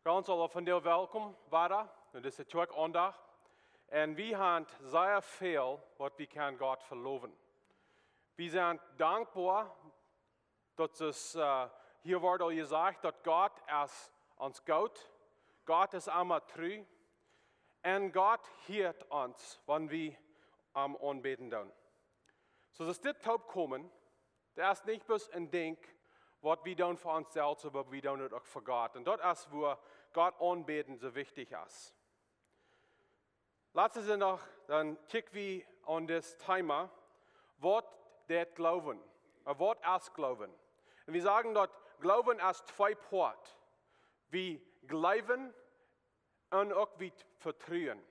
Ganz alle van jou welkom, Wada. Dit is de tweede aandag. En we hebben zeer veel wat we kan God verloven. We zijn dankbaar dat es hier wordt al gezegd dat God is ons goed. God is immer treu. En God hiert ons, wanneer we aanbeten doen. So als dit top komen, dat is niet bloß een denk wat we doen voor onszelf, maar we doen het ook voor God. En dat is waar God aanbeten zo wichtig is. Laten we nog, dan kijken we aan dit thema, wat dat geloven, wat is geloven. En we zeggen dat geloven is twee poorten. We geloven en ook we vertrouwen.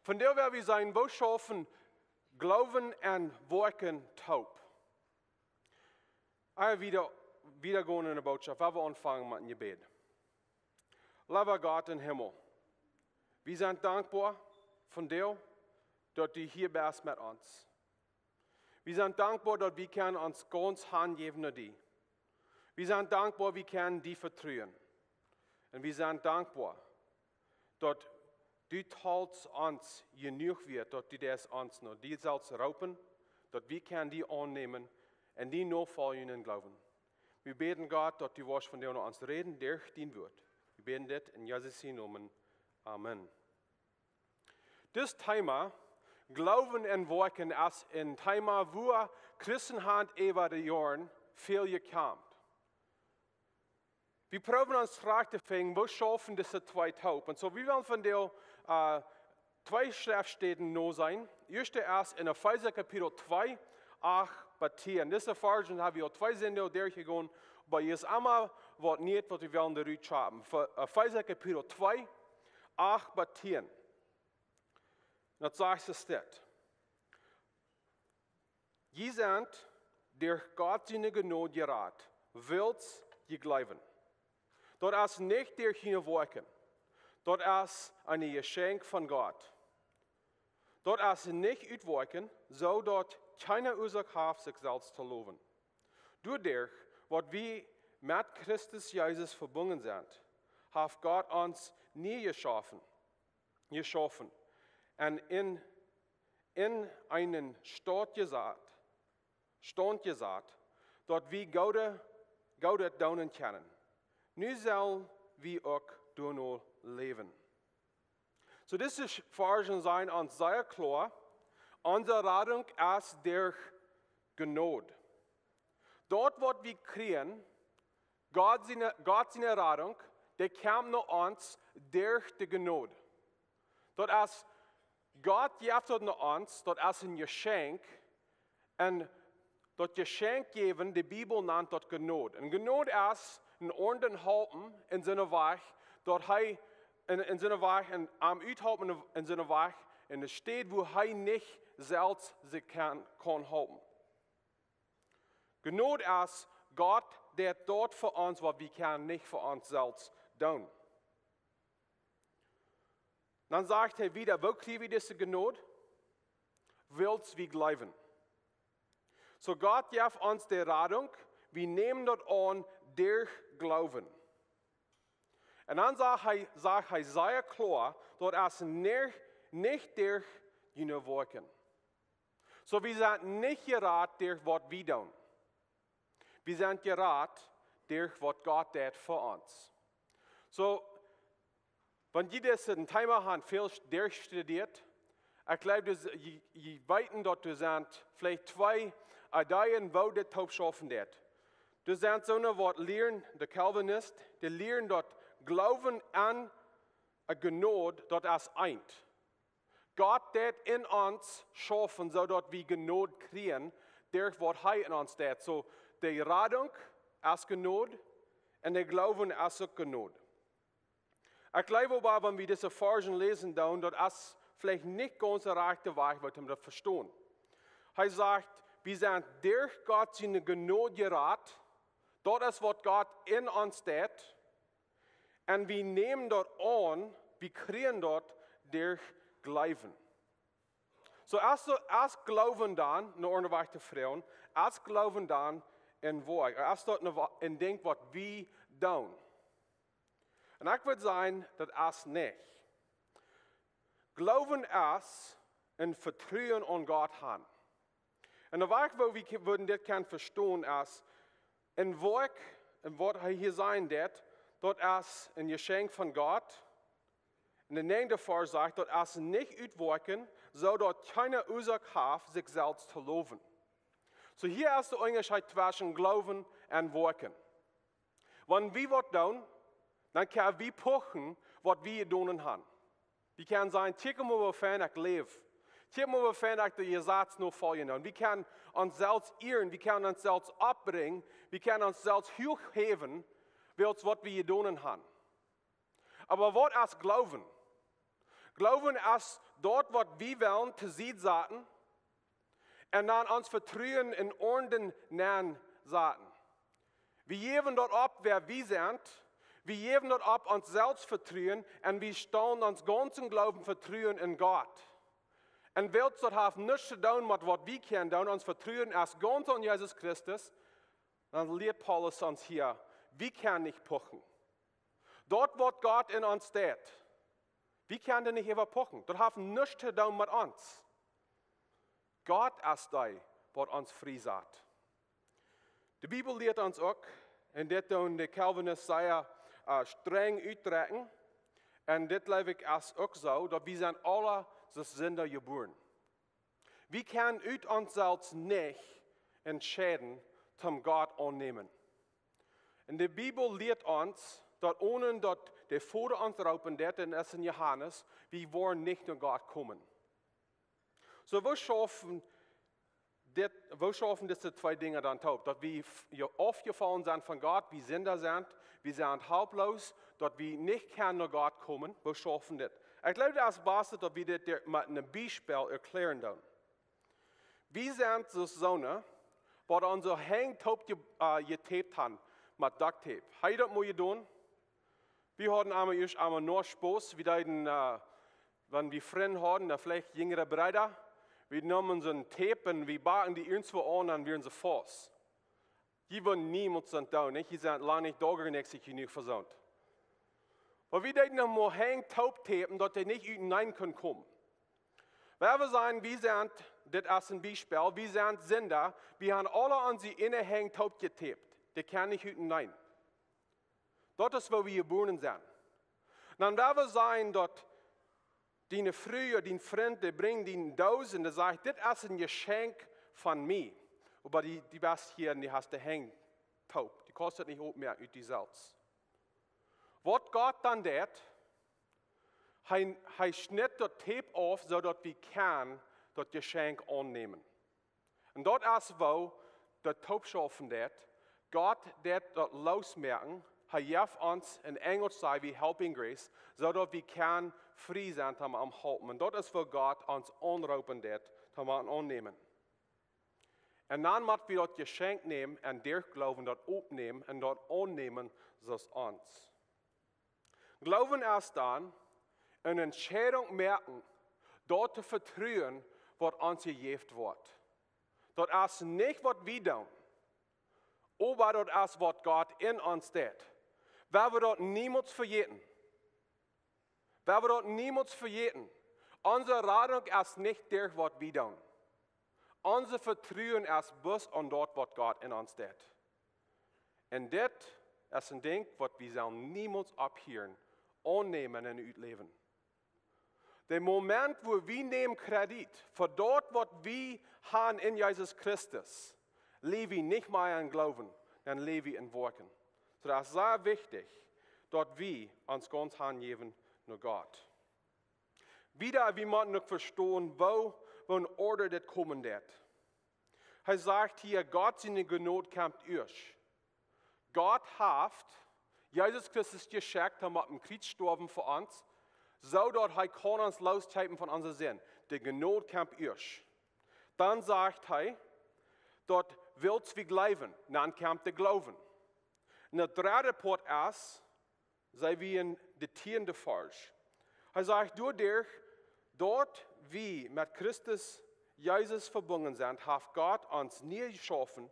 Van der wil we zijn, wo schaffen geloven en werken taub. Wieder gaan in de boodschap. We aanvangen met een gebed. Lieve God in Himmel, we zijn dankbaar van jou dat u hier bent met ons. We zijn dankbaar dat we kunnen ons ganz hand geven naar die. We zijn dankbaar we kunnen die vertrouwen. En we zijn dankbaar dat du tals ons genoeg wird, dat du das ons nog die zelfs roepen, dat we kunnen die aannemen en die nog volgen en geloven. We beten God dat du was van jou naar ons reden, durch dien woord. We beten dit in Jezus' naam. Amen. Dit thema, geloven en werken, is een thema waar Christenheid over de jaren veel gekampt. We proberen ons vraag te vinden, wo schaffen deze twee taub? En zo, we willen van jou twee schriftsteden nou zijn. Eerste is in Epheser kapitel 2, 8 bis 10. Deze versen hebben we al twee zinnen doorgegaan, maar je is allemaal wat niet wat we willen eruit schrijven. Epheser kapitel 2, 8 bis 10. Dat zegt ze dit. Je bent door God zijn genade geraad, wilt je geloven. Dat is niet door je werken. Dat is een geschenk van God. Dat is niet uitwerken, zodat keine Ursache heeft zichzelf te loven. Doordat wat we met Christus Jezus verbunden zijn, heeft God ons nie geschaffen. En in einen Stand gezet, dat we Gott doen kunnen. Nu zal we ook door leven. So deze versen zijn ons zeer klar. Onze redding is door genade. Dat wat we krijgen, God zijn redding, dat komt naar ons door de genade. Dat is, God geeft dat naar ons, dat is een geschenk. En dat geschenk geven, de Bijbel noemt dat genade. En genade is een orden helpen in zijn weg, dat hij in zijn weg en am uithelpen in zijn weg, in de stad waar hij niet zelf zich kan helpen. Genade is God dat doet voor ons wat we kan niet voor ons zelf doen. Dan zegt hij wieder, wo kriegen wir diese genade? Wilt we geloven. So God geeft ons de redding, we nemen dat aan door geloven. En dan zegt hij zeer klar, dat is niet door je werken. So we zijn niet geraad door wat we doen. We zijn geraad door wat God deed voor ons. So, wanneer je deze thema hebt veel doorgestudeerd, ik geloof dat je weet dat er zijn vielleicht twee ideeën waar dit op schaffen deed. Er zijn zo'n wat leren, de Calvinist, die leren dat geloven aan een genade, dat is eind. God deed in ons schaffen, zodat we genade krijgen, door wat hij in ons deed. So, de redding is genade, en de geloven is ook genade. Ik geloof aber, wenn wir diese Versen lesen, dat is vielleicht nicht ganz der rechte Weg, wat hem dat verstaan. Hij zegt, we zijn door God zijn genade geraad, dat is wat God in ons deed, en we nemen dat aan, we krijgen dat door geloven. So als geloven dan, naar onderweg te vragen, als geloven dan in werk, als dat in denk wat we doen. Und ich würde sagen, das ist nicht. Glauben ist ein Vertrauen an Gott haben. Und der Weg, wo wir würden das können verstehen, ist, ein Werk, was hier sein wird, dort ist ein Geschenk von Gott. Und der nächste Vers sagt, dort ist nicht utwerken, so dort keine Ursache hat, sich selbst zu loben. So hier ist der Unterschied zwischen Glauben und Werken. Wenn wir was tun, dann können wir pochen, was wir tun haben. Wir können sagen, tick mal wofern ich lebe. Tick mal wofern ich die Gesetz noch folgen. Wir können uns selbst ehren, wir können uns selbst abbringen, wir können uns selbst hochheben, was wir tun haben. Aber was ist Glauben? Glauben ist dort, was wir wollen, zu sehen sagen, und dann uns vertrauen in Orden nennen sagen. Wir geben dort ab, wer wir sind. Wir geben dort ab, uns selbst vertrauen, und wir stehen uns ganzen Glauben vertrauen in Gott. Und wir dort haben nichts zu tun mit was wir können tun, uns vertrauen erst ganz an Jesus Christus. Dann lehrt Paulus uns hier, wir können nicht pochen. Dort, wo Gott in uns steht, wir können nicht über pochen. Dort haben nichts zu tun mit uns. Gott ist der, was uns frei sagt. Die Bibel lehrt uns auch, und das tun die Calvinisten sehr streng uitdrukken. Und das glaube ich ist auch so, dass wir sind alle als Sünder geboren. Wir können uit uns selbst nicht entscheiden, zum Gott annehmen. Und die Bibel lehrt uns, dass ohne dass der Vater uns raupen, das ist in Johannes, wir wollen nicht zu Gott kommen. So, wo schaffen diese zwei Dinge dann taub? Dass wir aufgefallen sind von Gott, wir sind haltlos, dass wir nicht zu Gott kommen, wo schaffen das? Ich glaube, das ist besser, dass wir das mit einem Beispiel erklären können. Wir sind so Sonne, was unser Hängtaub getaped haben, mit Duct Tape. Hey, das muss ich tun. Wir hatten einmal nur Spaß, wenn wir Freunde hatten, vielleicht jüngere Brüder. Wir nehmen so ein Tape und wir backen die irgendwo an und werden sie fast. Die wollen niemals tun, nicht? Die sind lange nicht da genug, sich genug versaut. Aber wir denken noch mal hängen Taubtapen, dass die nicht hinein kommen können. Weil wir sagen, wir sind, das ist ein Beispiel, wir sind Sünder, wir haben alle unsere Inne hängen taub getaped. Die können nicht hinein. Das ist, wo wir geboren sind. Dann werden wir sagen, dass deine Früher, dein Freund, die bringen den Dosen, der sagt, das ist ein Geschenk von mir. Aber die was hier, die hast du hängen taub. Die kostet nicht auch mehr aus die selbst. Was Gott dann tut, er schnitt das Tape auf, sodass wir das Geschenk annehmen. Und dort ist, wo das Tape schaffen wird, Gott wird das losmerken, er gibt uns in Englisch sei wie Helping Grace, sodass wir frei sind am Halten. Und dort ist, wo Gott uns anrufen wird, dass wir annehmen. Und dann müssen wir das Geschenk nehmen und durchglauben, das aufnehmen und das annehmen, so ist uns. Glauben ist dann, eine Entscheidung merken, dort zu vertrauen, was uns gegeben wird. Das ist nicht, was wir tun, aber das ist, was Gott in uns tut. Weil wir dort niemals vergeten. Weil wir dort niemals vergeten. Unsere Rettung ist nicht durch, was wir tun. Unser Vertrauen ist bloß an dort, was Gott in uns tut. Und das ist ein Ding, was wir niemals abhören, annehmen und ausleben. Der Moment, wo wir nehmen Kredit für dort, was wir haben in Jesus Christus, lebe ich nicht mehr in Glauben, dann lebe ich in Worten. So, das ist sehr wichtig, dass wir uns ganz hingeben nur Gott. Wieder, wir müssen noch verstehen, wo in Order das kommen wird. Er sagt hier, Gott seine Gnade kommt euch. Gott hat Jesus Christus geschenkt, er hat im Krieg gestorben für uns, so dass er kann uns loshalten von unserer Sinn. Die Gnade kommt euch. Dann sagt er, dort willst wir glauben, dann kommt der Glauben. Und der dritte Part ist, sei wie in der tiende Vers. Er sagt, dort wie mit Christus Jesus verbunden sind, hat Gott uns nie geschaffen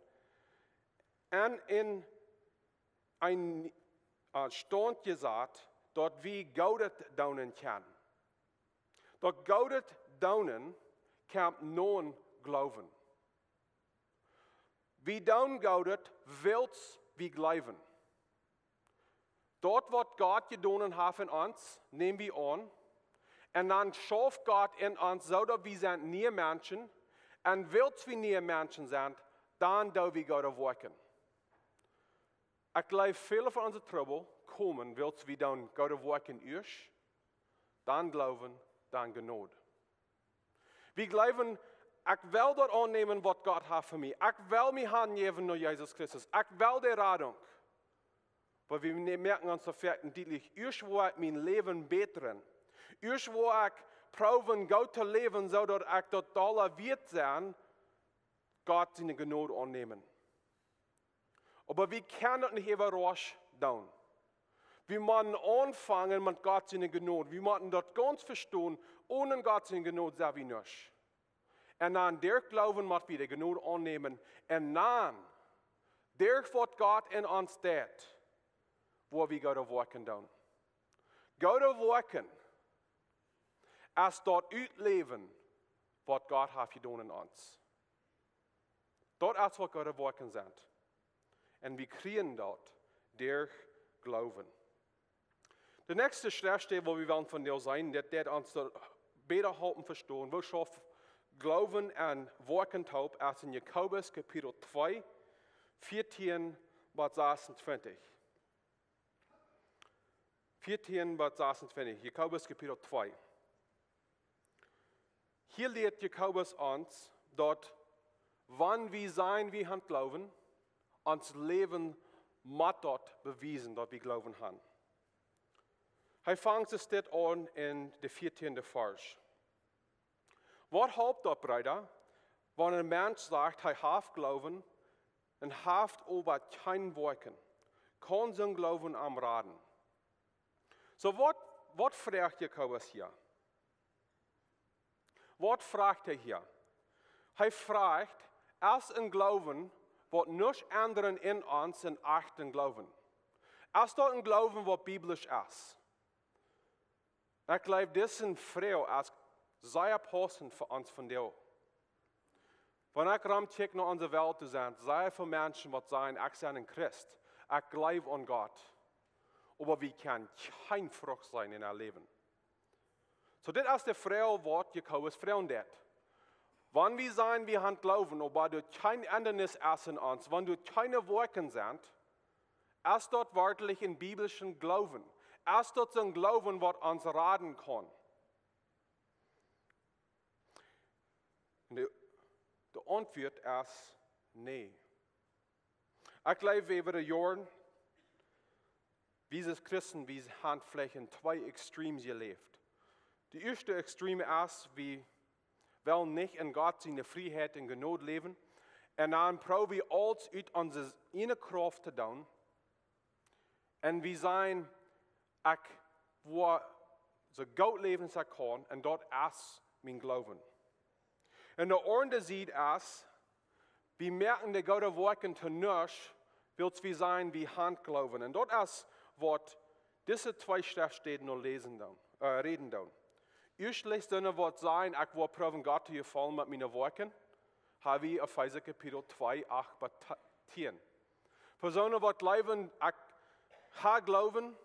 und in ein Stand gesagt, dat wie goudet daunen kan. Dat goudet daunen kan non geloven. Wie down goudet, wils wie geloven. Dort wat Gott gedonen hat in uns, nehmen wir an. En dan schafft Gott in uns, zodat wir sind nie Menschen. En wils wir nie Menschen sind, dann do wir Gott werken. Ich glaube, viele von unseren Trouble kommen, wils wir dann Gott werken erst, dann glauben, dann Gnade. Wir glauben, ich will dort annehmen, was Gott hat für mich. Ich will mich angeben nach Jesus Christus. Ich will die Radung. Weil wir merken uns sofort deutlich, erst wo ich mein Leben bessern, erst wo ich proben, Gott zu leben, sodass ich total wird sein, Gott seine Gnade annehmen. Aber wir können das nicht immer rasch tun. Wir müssen anfangen mit Gott seine Gnade. Wir müssen das ganz verstehen, ohne Gott seine Gnade sind wir nicht. Und dann der Glauben müssen wir die Gnade annehmen. Und dann, der was Gott in uns tut, wo wir Gott werken tun. Gott werken, als dort uitleven, was Gott hat getan in uns. Dort ist, was Gott werken sind. Und wir kriegen dort durch Glauben. Der nächste Schriftstelle, wo wir von dir sein, der uns besser halten verstehen, wo schaffen Glauben und Werken taub, als in Jakobus Kapitel 2, 14 bis 26. 14 bis 26, Jakobus Kapitel 2. Hier lehrt Jakobus uns, dass, wann wir sein, wie han glauben, uns Leben muss dort bewiesen, dass wir glauben haben. Hij fängt es dit an in de 14e Vers. Wat helpt dat, Bruder, wenn ein Mensch sagt, hij heeft glauben und heeft aber kein Werken, kann sein Glauben am Raden. So, was fragt Jakobus hier? Was fragt hier? Hij fragt, als ein Glauben, was nicht anderen in uns in achten glauben. Als dat ein Glauben, was biblisch ist. Ich glaube, das ist eine Frau, als sehr passend für uns von dir. Wenn ich rumcheck nach unserer Welt zu sein, sehr viele Menschen, die sagen, ich bin ein Christ, ich glaube an Gott. Aber wir können kein Frucht sein in unserem Leben. So, das ist die Frau, was Jakobus fragen wird. Wenn wir sagen, wir haben Glauben, aber du kein Ändernis ist in uns, wenn du keine Werke sind, ist dort wörtlich in biblischen Glauben. Ist dort ein Glauben, was uns raten kann. Die Antwort ist nein. Ich glaube, über die Jahre, wie es Christen, wie es Handflächen, zwei Extremen gelebt. Die erste Extreme ist, wir wollen nicht in Gott seine Freiheit und Gnade leben. Und dann probieren wir alles aus unserer inneren Kraft zu tun. Und wir sagen, ich will so gut leben als ich kann, und dort ist mein Glauben. Und der andere Seite ist, wir merken, dass Gott wirken zu nicht, will wir sein wie Handglauben. Und dort ist, was diese zwei Schriftstellen noch reden dann. Erstlich dann wird sein, ich will probieren, Gott zu gefallen mit meinen Werken, habe ich Epheser Kapitel 2, 8 bis 10. Personen, die glauben, ich habe Glauben,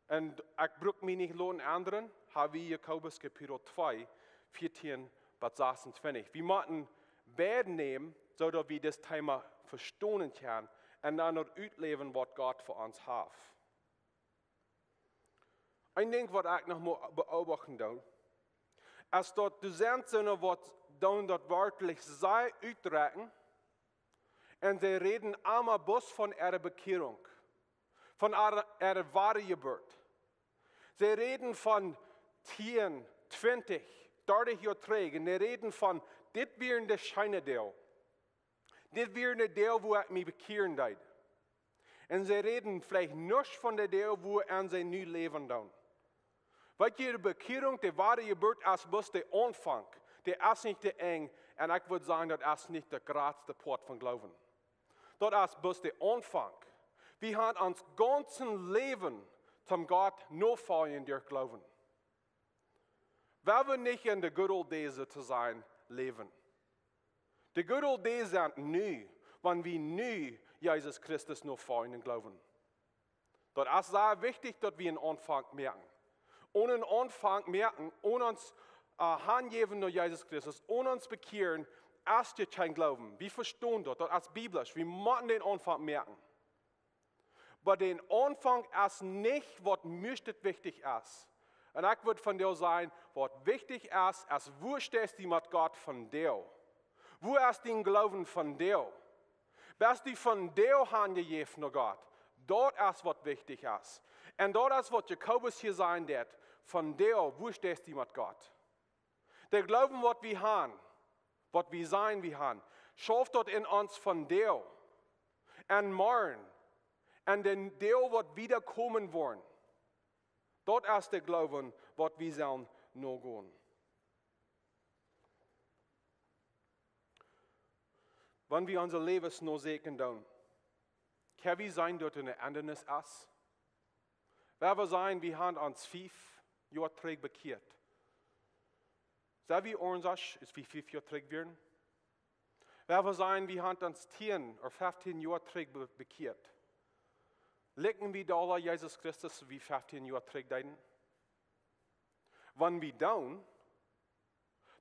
und ich brauche mich nicht lohnen anderen, habe ich Jakobus Kapitel 2, 14 bis 26. Wir müssen beide nehmen, sodass wir das Thema verstehen können und dann noch ausleben, was Gott für uns hat. Ein Ding, was ich noch mal beobachten will, ist, dass die Sendungen, was dann dort wörtlich sei, ausdrücken, und sie reden einmal bloß von ihrer Bekehrung, von ihrer wahren Geburt. Sie reden von 10, 20, 30 Jahre trägen. Sie reden von, das wäre der scheine Teil. Das wäre der Teil, wo ich mich bekehren darf. Und sie reden vielleicht nicht von der Teil, wo sie neu leben tun. Weil die Bekehrung, die wahre Geburt, ist bloß der Anfang. Der ist nicht der eng. Und ich würde sagen, das ist nicht der geradste Port von Glauben. Das ist bloß der Anfang. Wir haben uns ganzen Leben zum Gott nur folgen durch Glauben. Wer will nicht in der good old days zu sein leben? Die good old days sind nie, wenn wir nie Jesus Christus nur folgen und glauben. Dort ist sehr wichtig, dass wir einen Anfang merken. Ohne einen Anfang merken, ohne uns hingeben nur Jesus Christus, ohne uns bekehren, erst ihr kein Glauben. Wir verstehen dort, das ist biblisch. Wir müssen den Anfang merken. Aber den Anfang ist nicht, was müsste wichtig ist. Und ich würde von dir sagen, was wichtig ist wo stehst du mit Gott von dir? Wo ist dein Glauben von dir? Bist du von dir hingegeben, nur Gott? Dort ist, was wichtig ist. Und dort ist, was Jakobus hier sagen wird, von dir, wo stehst du mit Gott? Der Glauben, was wir haben, was wir sein, wir haben, schafft dort in uns von dir. Und morgen, und den der, was wiederkommen wollen. Dort ist der Glauben, was wir sollen nur gehen. Wenn wir unser Leben nur segnen tun, kann wir sein, dort eine Ändernis ist? Wer wir sein, wir haben uns 5 Jahre zurück bekehrt. Sei wie uns ist wie 5 Jahre zurück werden? Wer wir sein, wir haben uns 10 oder 15 Jahre zurück bekehrt. Liegen wir da Jesus Christus wie 15 Jahre zurückdenken? Wenn wir tun,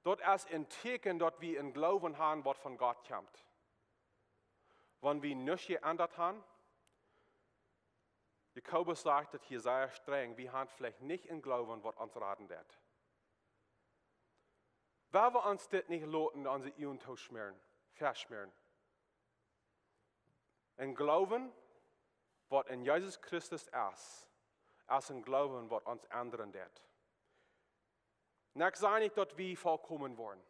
dort ist ein Zeichen, dass wir in Glauben haben, was von Gott kommt. Wenn wir nicht geändert haben, Jakobus sagt, dass hier sehr streng, wir haben vielleicht nicht in Glauben, was uns raten wird. Wer wir uns das nicht loten, unsere Ehren verschmieren. In Glauben, was in Jesus Christus ist, als ein Glauben, was uns ändern wird. Und ich sage nicht, dass wir vollkommen wollen.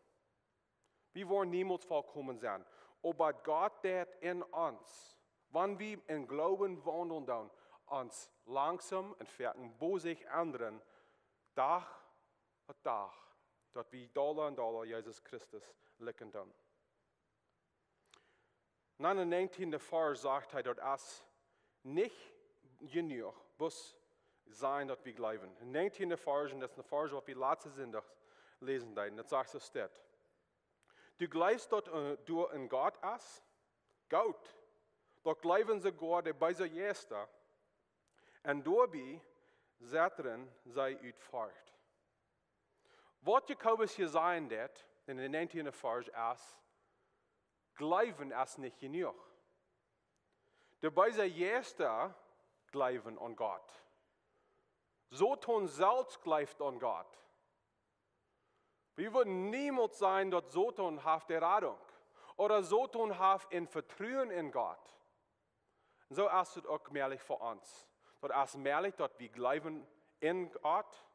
Wir wollen niemals vollkommen sein. Aber Gott wird in uns, wenn wir in Glauben wandeln, dann uns langsam und fertig wo sich ändern, Tag für Tag, dass wir Dollar und Dollar Jesus Christus licken dann. In der 19. Vers sagt er, dass es nicht genug muss sein, dass wir glauben. In der 19. Vers, und das ist eine Vers, die wir letzte Sonntag lesen, das sagt es dort. Du glaubst, dass du in Gott ist? Gut. Doch glauben sie Gott, der bei sich ist. Und dabei Satan sei utfahrt. Was Jakobus hier sagen wird, in der 19. Vers ist, Glauben ist nicht genug. Dabei sei jester Glauben an Gott. So tun selbst glaubt an Gott. Wir würden niemals sein, dass so tun haft der Radung. Oder so tun haft in Vertrauen in Gott. Und so ist es auch mehrlich für uns. Das ist mehrlich, dass wir glauben in Gott,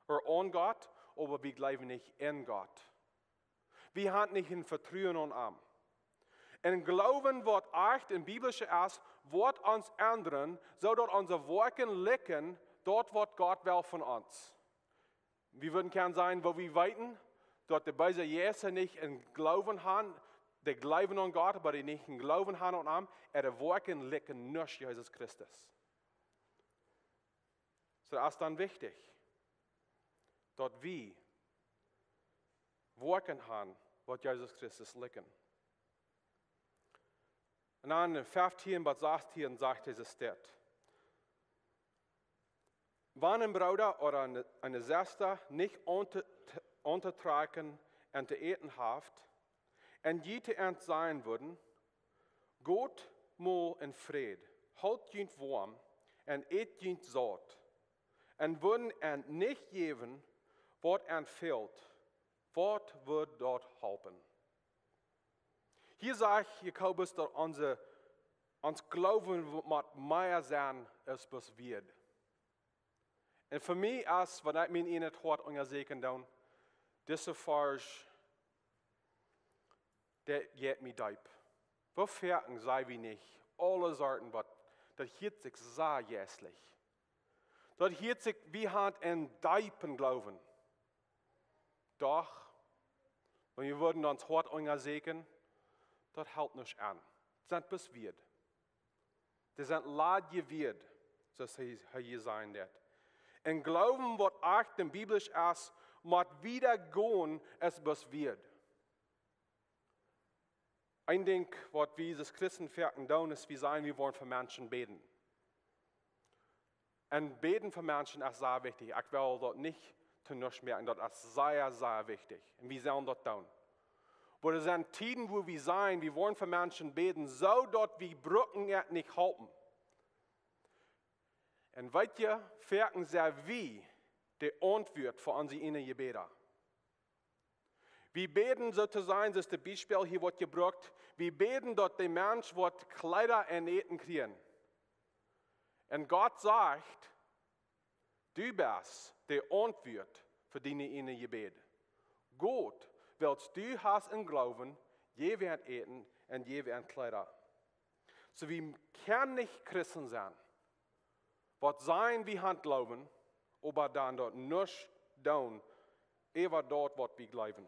oder an Gott, aber wir glauben nicht in Gott. Wir haben nicht in Vertrauen an ihm. Und Glauben, was echt in biblische ist, wird uns ändern, so dass unsere Worte liegen, dort wird Gott will von uns. Wir würden gern sein, wo wir weiten, dort die Beise Jesus nicht in Glauben haben, die glauben an Gott, aber die nicht in Glauben haben an ihm, die Worte liegen nicht Jesus Christus. So das ist dann wichtig, dass wir Worte haben, was Jesus Christus liegen. Und dann 15, was 16 sagt es dort. Wenn ein Bruder oder eine Schwester nicht untertragen und zu eten haft, und jede Ent sein würden, Gott mal in Fried, halt jent warm und et jent satt, und würden ent nicht geben, was ent fehlt, was wird dort helfen? Hier sagt Jakobus, dass uns Glauben mit mehr sein, als was wird. Und für mich ist, wenn ich mir in het hart untersuchen dann, diese Vers, der geht mir deep. Wir fertig sei wir nicht. Alle Sorten, das hielt sich sehr jässlich. Das hielt sich, wie hat ein deepen Glauben. Doch, wenn wir würden uns hart untersuchen, das hält nicht an. Das sind bis wird. Das sind lad gewirrt. zoals hij hier zijn dat. En geloven wat echt in biblisch is, moet wieder gaan als was wird. Ein Ding, was wir als Christen verken doen, ist, wir wollen für Menschen beten. Und beten für Menschen ist sehr wichtig. Ich will dort nicht zu nichts merken, das ist sehr, sehr wichtig. Und wir sollen das tun. Aber es sind Zeiten, wo wir wollen für Menschen beten, so dass wir Brücken nicht halten. Und weißt ihr, verken sehr wie der Antwort für unsere inneren Gebete. Wir beten sozusagen, das ist das Beispiel hier, was gebraucht. Wir beten, dass der Mensch Kleider und Eten kriegen. Und Gott sagt, du bist der Antwort für deine inneren Gebete. Gott, willst du hast in Glauben, je werden eten und je werden Kleider. So wir können nicht Christen sein. Was sein wir Hand glauben, aber dann dort nicht tun, eher dort, was wir glauben.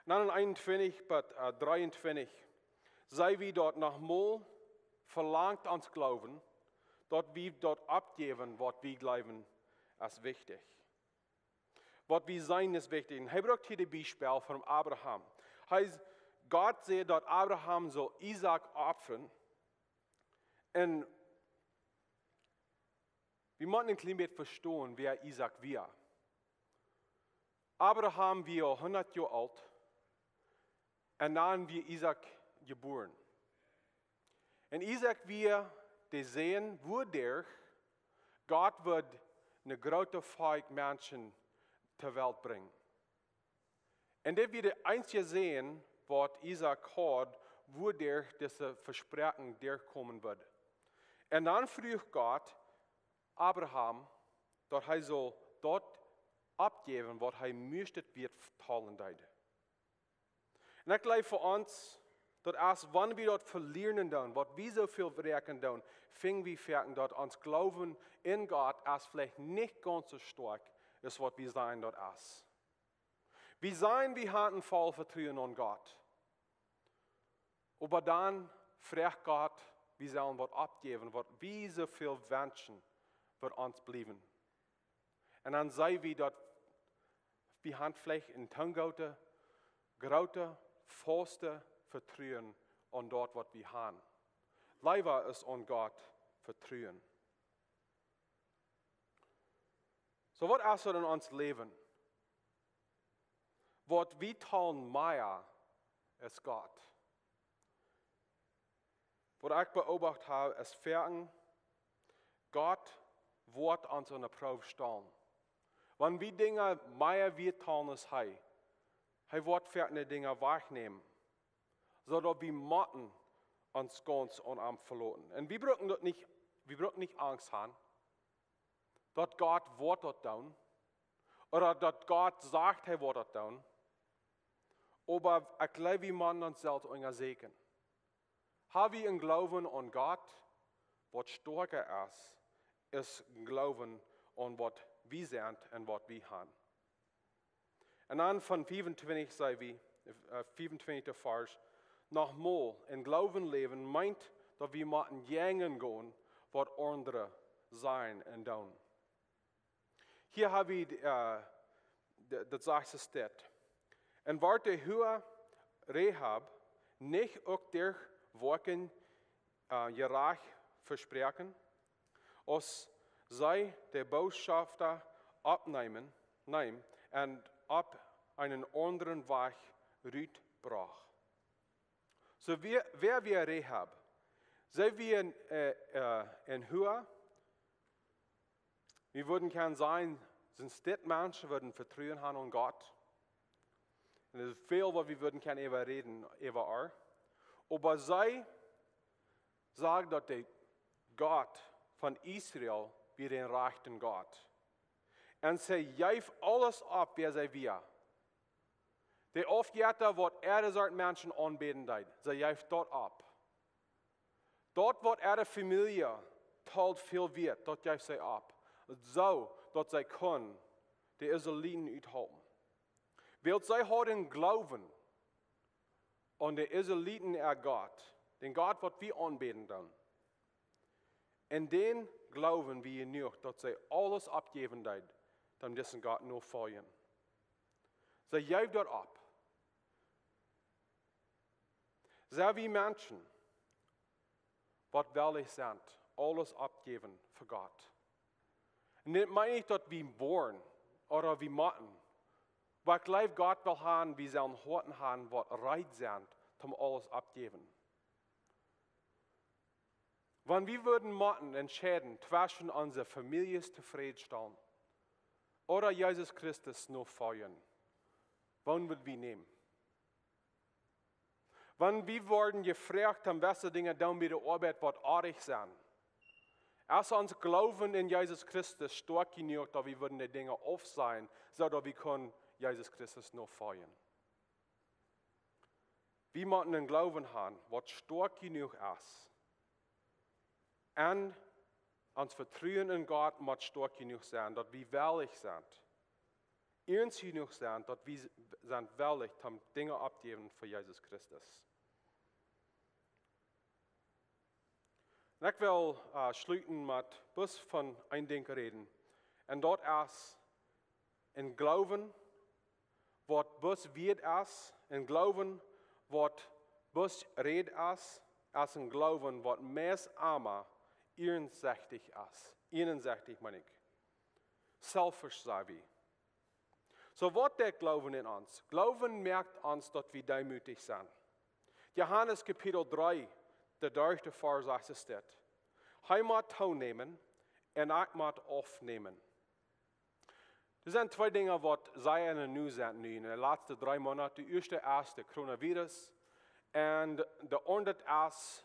Dan in 21, 23, sei wir dort nochmal verlangt ans Glauben, dort wir dort abgeben, was wir glauben, ist wichtig. Was wir sein, ist wichtig. Und er braucht hier das Beispiel von Abraham. Heißt, Gott sagt, dass Abraham soll Isaac opfern. Und wir müssen ein klein bisschen verstehen, wer Isaac war. Abraham war 100 Jahre alt. Und dann wird Isaac geboren. Und Isaac wird sehen, wodurch Gott wird eine große Volk Menschen zur Welt bringen. Und das wird der einzige sehen, was Isaac hat, wodurch diese Versprechen durchkommen wird. Und dann fragt Gott Abraham, dass er soll dort abgeben, was er möchte, wird verteilen. Und ich glaube für uns, dass erst wenn wir dort verlieren, was wir so viel wirken, fingen wir fertig, dass uns Glauben in Gott erst vielleicht nicht ganz so stark ist, was wir sein dort ist. Wir sein, wir haben voll Vertrauen an Gott. Aber dann fragt Gott, wir sollen was abgeben, was wie so viel wünschen, wird uns bleiben. Und dann sagen wir dort, wir haben vielleicht in Tungote, große, faste Vertrauen an dort, was wir haben. Leider ist an Gott Vertrauen. So, was ist in uns Leben? Was wir tun mehr ist Gott. Was ich beobachtet habe, ist Ferien, Gott wird uns in der Probe stellen. Wenn wir Dinge mehr wir tun als er wird verschiedene Dinge wahrnehmen, sodass wir müssen uns ganz und am verloren. Und wir brauchen nicht Angst haben, dass Gott wird das tun, oder dass Gott sagt, er wird das tun. Aber ich glaube, wir müssen uns selbst untersuchen. Haben wir einen Glauben an Gott, was stärker ist Glauben an was wir sind und was wir haben. Und dann von 25 sagen wir, 25. Vers, nochmal, in Glauben leben meint, dass wir müssen jängen gehen, was andere sein und tun. Hier haben wir das sechste Stät. Und war der Höhe Rehab nicht auch durch Worten gerecht versprechen, als sei der Botschafter abnehmen, und ab einen anderen Weg Rüt brach. So wer wir Rehab? Sei wir in Höhe? Wir würden gern sein, sind Städtmenschen würden Vertrauen haben an Gott. Und es ist viel, was wir würden gerne über reden, über auch. Aber sei sagt, dass der Gott von Israel wie den rechten Gott. Und sie jäft alles ab, wer sie wir. Die oft jeder, was er Menschen anbeten deit, sie jäft dort ab. Dort, wo er Familie teilt viel wird, dort jäft sie ab. So, dass sie können, die Israeliten uithalten. Weil sie haben Glauben an den Israeliten Gott, den Gott, was wir anbeten dann. En den glauben wir nu, dat zij alles abgeven deed, dan dessen Gott nur folgen. Zij geeft dat ab. Zij wie Menschen, wat wellig zijn, alles abgeven für Gott. En dit meine ich, dat wir born oder wir moeten. Wat gleich Gott will haben, wir sollen Horten haben, wat reit sind, um alles abgeben. Wenn wir würden machen, entscheiden, zwischen unsere Familie zufriedenstellen oder Jesus Christus nur feiern, wann würden wir nehmen? Wenn wir wurden gefragt, um welche Dinge dann mit der Arbeit was artig sind, als uns Glauben in Jesus Christus stark genug, dass wir würden die Dinge auf sein, so dass wir können Jesus Christus nur feiern. Wir müssen einen Glauben haben, was stark genug ist. Und uns Vertrauen in Gott muss stark genug sein, dass wir willig sind. Ernst genug sind, dass wir sind willig, um Dinge abgeben für Jesus Christus. Und ich will schließen mit etwas von ein Denken reden. Und dort ist ein Glauben, was was wird ist, ein Glauben, was was red ist, als ein Glauben, was mehr armer, ehrensächtig ist. Ehrensächtig meine ich. Selfish sei wir. So was der Glauben in uns? Glauben merkt uns, dass wir demütig sind. Johannes Kapitel 3, der derde Vers steht. Hij moet toenemen en ik moet afnemen. Er zijn twee dingen wat zij in het nieuws zijn nu in de laatste 3 maanden. De eerste is de coronavirus en de andere is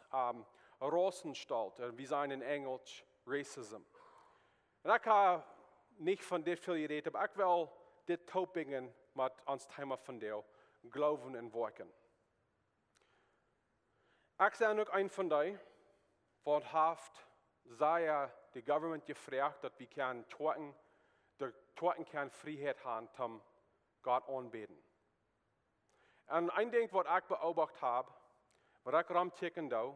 rassenstalt. We zijn in Engels racism. En ik heb niet van dit veel gereden, maar ik wil dit topingen met ons thema van deel, geloven en werken. Ik ben ook een van die, wat heeft zij de government gevraagd dat we kan torten kan vrijheid hebben om God aanbidden. En een ding wat ik beobacht heb, wat ik ramteken doe,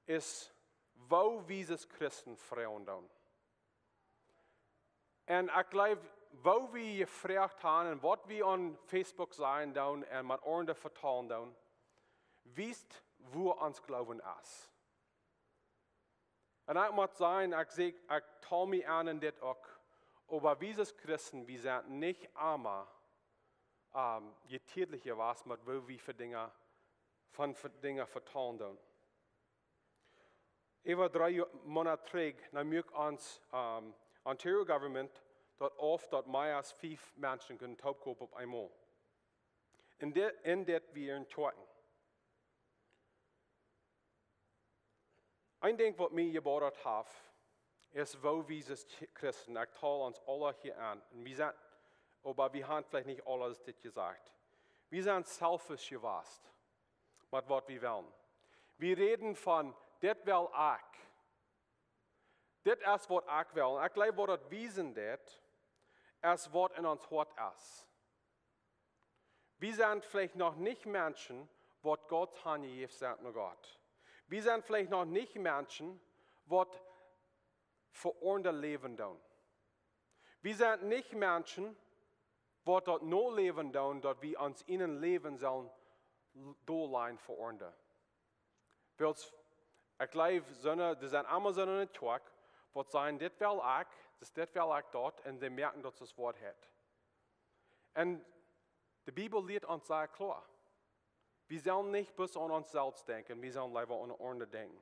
is wo wie Christen vrouwen doen. En ik geloof, wo we gevraagd hebben en wat we op Facebook zijn doen en met anderen vertalen doen, wist wo ons geloven is. En ik moet zeggen, ik tal me aan in dit ook, aber wir Christen, wir sind nicht armer, getätlicher was, mit wo wir für Dinge vertalen. Über 3 Monate zurück, dann mögt uns Ontario Government dort oft, dass mehr als 5 Menschen können taubkopen auf einmal. In det wir in Torten. Ein Ding, was mir gebaut hat, ist, wo wir Christen, ich tal uns alle hier an, und wir sind, aber wir haben vielleicht nicht alles das gesagt. Wir sind selfish gewesen, mit was wir wollen. Wir reden von, das will ich. Das ist, was ich will. Und ich glaube, was das wiesen das, ist, was in uns Hort ist. Wir sind vielleicht noch nicht Menschen, was Gott hingegeben sind mit Gott. Wir sind vielleicht noch nicht Menschen, was für unser Leben tun. Wir sind nicht Menschen, die dort nur leben tun, dass wir uns ihnen leben sollen, durchlein für uns. Ich glaube, das sind immer so eine Tag, die sagen, das will ich dort, und sie merken, dass das Wort hat. Und die Bibel lehrt uns sehr klar. Wir sollen nicht bis an uns selbst denken, wir sollen lieber an andere denken.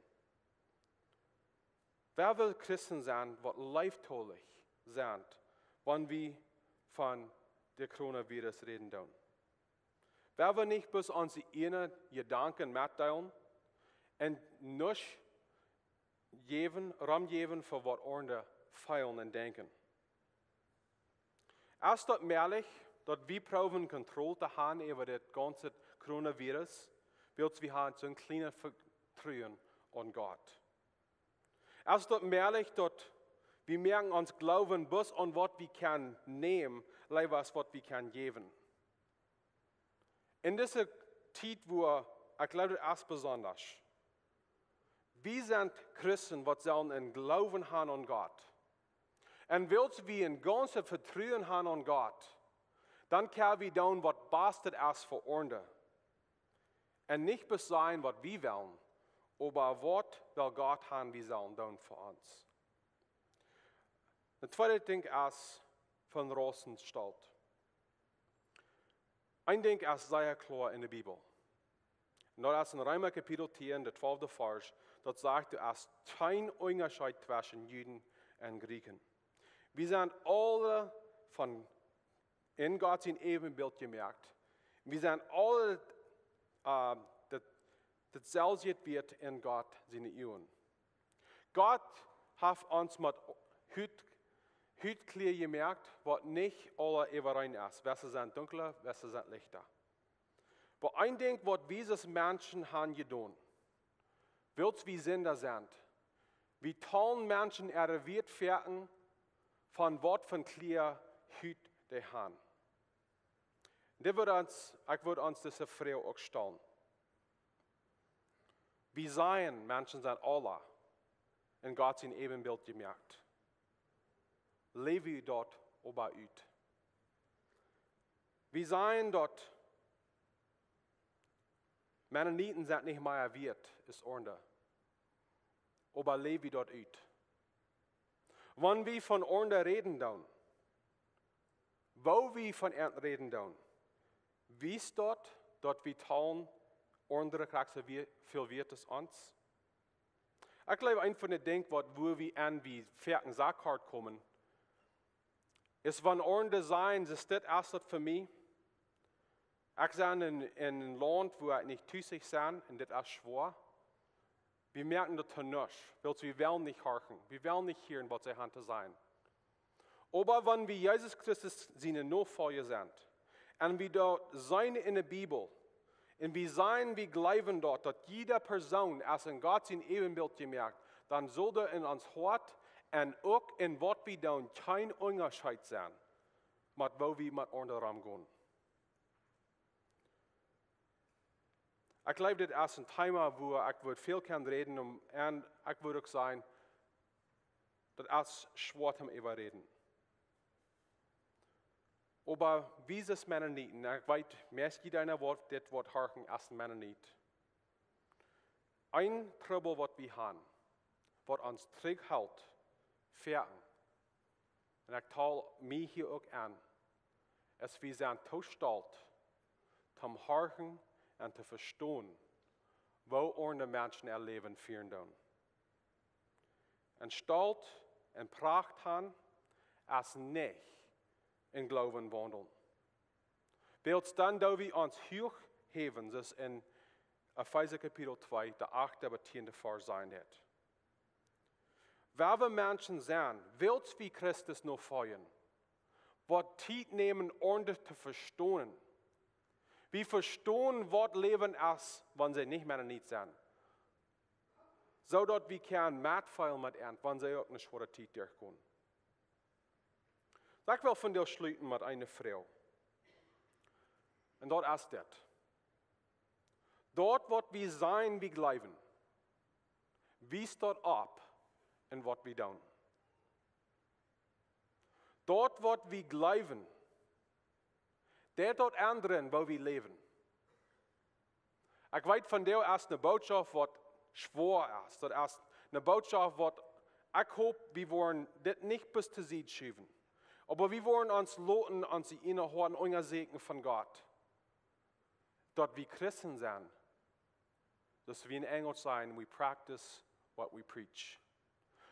Wer will Christen sein, die leibtaulich sind, wenn wir von der Coronavirus reden? Wer will nicht bis unsere eigenen Gedanken mitteilen und nicht Raum geben für was andere feiern und denken? Erst dort merklich, dass wir probieren, Kontrolle zu haben über das ganze Coronavirus, weil wir haben so ein kleines Vertrauen an Gott. Erst dort merklich, dass wir merken uns glauben, bis an was wir können nehmen, leider was wir können geben. In dieser Zeit, wo ich glaube, das ist besonders. wir sind Christen, wat sollen in Glauben haben an Gott. Und willst wir ein ganzes Vertrauen haben an Gott, dann können wir tun, was bastet ist für uns. Und nicht bis sein, was wir wollen, aber was will Gott haben, wir sollen tun für uns. Das zweite Ding ist von Rosenstalt. Ein Ding ist sehr klar in der Bibel. Und das ist in Römer Kapitel 10, der 12. Vers, dort sagt es kein Unterschied zwischen Juden und Griechen. Wir sind alle in Gottes Ebenbild gemacht. Wir sind alle, das selbst wird in Gott seine Ehren. Gott hat uns mit Hütkleer gemerkt, was nicht alle überein ist. Welche sind dunkler, welche sind lichter. Aber ein Ding, was diese Menschen haben getan, willst wie Sünder sind. Wie tollen Menschen wird werden, von was von Kleer Hüt die haben. Ich würde uns diese Frage auch stellen. Wie seien Menschen sind alle in Gottes Ebenbild gemacht. Lebe dort über üt. Wie seien dort Mennoniten sind nicht mehr wert, ist Ornde. Aber lebe dort üt. Wenn wir von Ornde reden dann, wo wir von Ernten reden dann, wie ist dort wir tun, andere Kraxe viel wird es uns. Ich glaube, ein von den Dingen, wo wir an wie Ferken Sackart kommen, ist, wenn Ornde sein, ist das erst für mich. Ich bin in einem Land, wo ich nicht tüßig bin, und das ist schwer. Wir merken das nicht, weil wir wollen nicht horchen. Wir wollen nicht hören, was sie haben zu sein. Aber wenn wir Jesus Christus seine Nachfolger sind, und wir dort sein in der Bibel, und wir sein, wir glauben dort, dass jede Person als in Gott sein Ebenbild gemerkt, dann soll er in uns Hort und auch in was wir tun kein Unterschied sein, mit wo wir mit anderen gehen. Ich glaube, das ist ein Thema, wo ich viel kann reden und ich würde auch sagen, das ist schwer zum Überreden. Aber wie ist es Mennoniten? Ich weiß, meist jeder Wort, das Wort harken, ist Mennonit. Ein Trouble, was wir haben, was uns zurückhält, fährten. Und ich teile mich hier auch an, ist, wir sind zu stolz, zum Harken und zu verstehen, wo andere Menschen ihr Leben führen tun. Und Stolz und Pracht haben, ist nicht in Glauben wandeln. Weil dann, da wir uns hochheben, das in Epheser Kapitel 2, der 8. aber 10. Vers sein wird. Weil wir Menschen sind, willst wie Christus noch feuern, was Zeit nehmen, ordentlich zu verstehen. Wir verstehen, was Leben ist, wenn sie nicht mehr nicht sind. So dass wir können mitfeilen mit ihnen, wenn sie auch eine schwere Zeit durchgehen. Ich will von dir schließen mit einer Frau. Und dort ist das. Dort, was wir sein, wir glauben. Wie dort ab, in was wir tun. Dort, was wir glauben, der dort anderen, wo wir leben. Ich weiß von dir erst eine Botschaft, was schwer ist. Das ist eine Botschaft, was ich hoffe, wir wollen das nicht bis zu sie schieben. Aber wir wollen uns loten, uns die innerhalb unserer Segen von Gott. Dort wir Christen sind, dass wir in Englisch sein, we practice what we preach.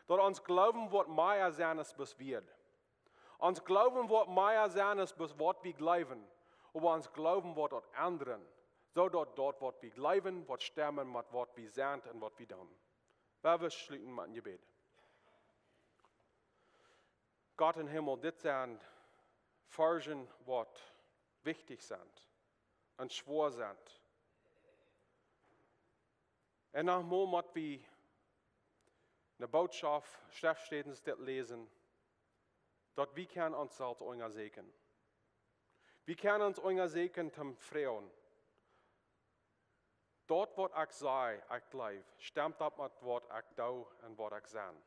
Dort uns glauben, was mehr sein ist, bis wird. Uns glauben, was mehr sein ist, bis was wir glauben. Aber uns glauben, was dort anderen. So dort, was wir glauben, was stemmen, mit was wir sind und was wir tun. Wir schließen mit dem Gebet. Gott im Himmel, das sind Versen, was wichtig sind und schwer sind. Und nachdem wir eine Botschaft, Schriftstellen lesen, dort wir können uns als unser Segen. Wir können uns unser Segen zum Freuen. Dort wat ik zei, ik leef, stemt op met wat ik doe en wat ik zijn.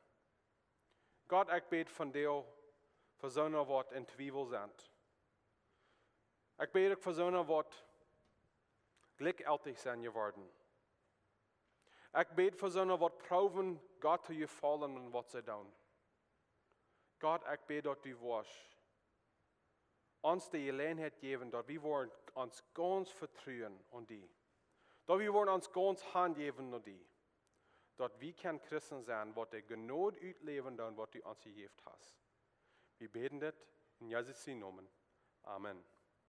God, ik bid van jou voor zo'n wat in twijfel zijn. Ik bid ook voor zo'n wat gelijkaltig zijn geworden. Ik bid voor zo'n wat proeven God te je vallen en wat ze doen. God, ik bid dat u was. Ons de gelegenheid geven dat we worden ons ganz vertrouwen aan die. Dat we worden ons ganz hand geven aan die. Dat we kan Christen zijn, wat de genood uitleven dan wat u ons gegeven has. We beten dit in Jezus' naam. Amen.